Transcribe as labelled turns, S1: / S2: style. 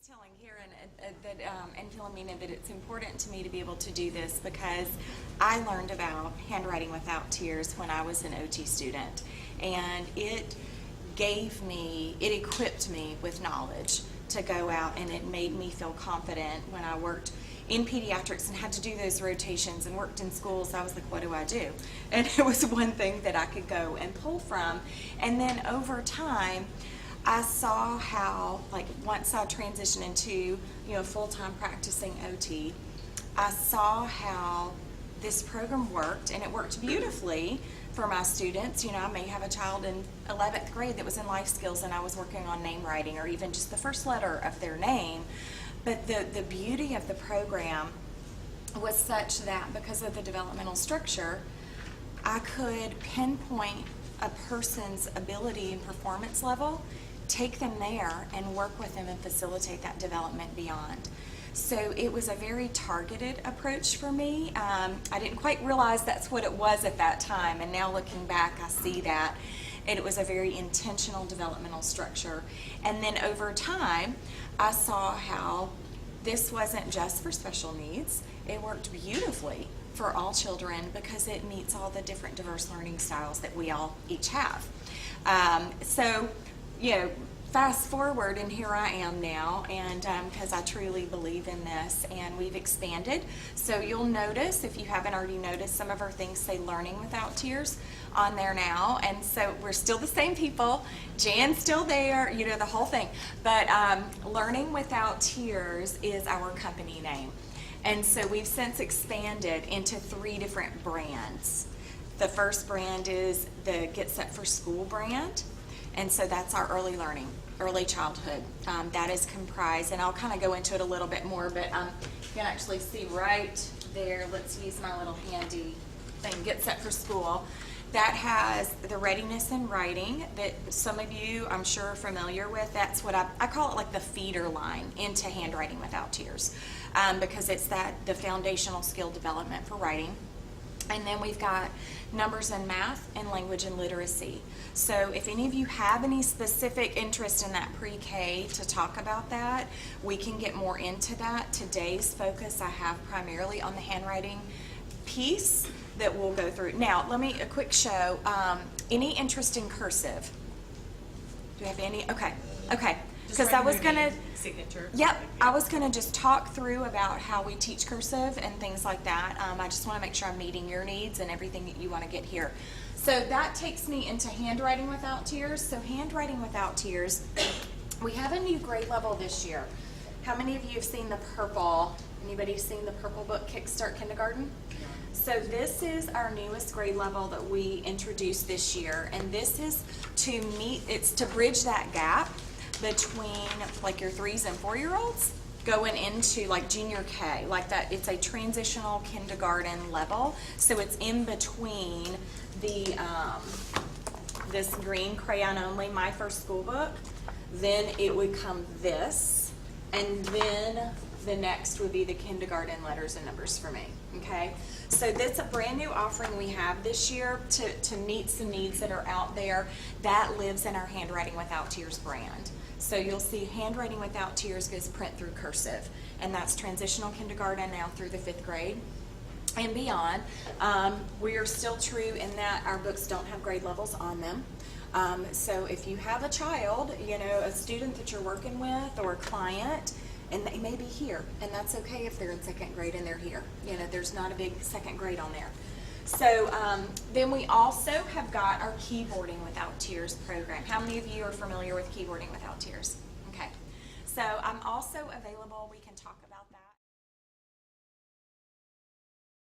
S1: telling Karen and Philomena that it's important to me to be able to do this because I learned about handwriting without tears when I was an OT student, and it equipped me with knowledge to go out, and it made me feel confident when I worked in pediatrics and had to do those rotations and worked in schools. I was like, what do I do? And it was one thing that I could go and pull from. And then over time, I saw how, like, once I transitioned into, full-time practicing OT, I saw how this program worked, and it worked beautifully for my students. I may have a child in 11th grade that was in life skills and I was working on name writing or even just the first letter of their name. But the beauty of the program was such that because of the developmental structure, I could pinpoint a person's ability and performance level, take them there and work with them and facilitate that development beyond. So it was a very targeted approach for me. I didn't quite realize that's what it was at that time, and now looking back I see that. And it was a very intentional developmental structure. And then over time, I saw how this wasn't just for special needs. It worked beautifully for all children because it meets all the different diverse learning styles that we all each have. Fast forward, and here I am now, and because I truly believe in this, and we've expanded. So you'll notice, if you haven't already noticed, some of our things say Learning Without Tears on there now, and so we're still the same people. Jan's still there, the whole thing. But Learning Without Tears is our company name, and so we've since expanded into 3 different brands. The first brand is the Get Set for School brand. And so that's our early learning, early childhood. That is comprised, and I'll kind of go into it a little bit more, but you can actually see right there. Let's use my little handy thing, Get Set for School. That has the readiness in writing that some of you, I'm sure, are familiar with. That's what I call it, like the feeder line into Handwriting Without Tears, because it's the foundational skill development for writing. And then we've got numbers and math and language and literacy. So if any of you have any specific interest in that pre-K to talk about that, we can get more into that. Today's focus I have primarily on the handwriting piece that we'll go through. Now, a quick show. Any interest in cursive? Do we have any? Okay. Because I was gonna
S2: signature.
S1: Yep, I was gonna just talk through about how we teach cursive and things like that. I just want to make sure I'm meeting your needs and everything that you want to get here. So that takes me into Handwriting Without Tears. So Handwriting Without Tears, we have a new grade level this year. How many of you have seen the purple? Anybody seen the purple book, Kickstart Kindergarten? So this is our newest grade level that we introduced this year, and this is to bridge that gap between like your 3s and 4-year-olds going into like junior K, like that. It's a transitional kindergarten level, so it's in between the this green crayon only My First School Book, then it would come this, and then the next would be the kindergarten letters and numbers for me. Okay, so that's a brand new offering we have this year to meet some needs that are out there. That lives in our Handwriting Without Tears brand. So you'll see Handwriting Without Tears goes print through cursive, and that's transitional kindergarten now through the 5th grade and beyond. We are still true in that our books don't have grade levels on them. So if you have a child, a student that you're working with or a client, and they may be here, and that's okay if they're in 2nd grade and they're here. There's not a big 2nd grade on there. So then we also have got our Keyboarding Without Tears program. How many of you are familiar with Keyboarding Without Tears? Okay. So I'm also available. We can talk about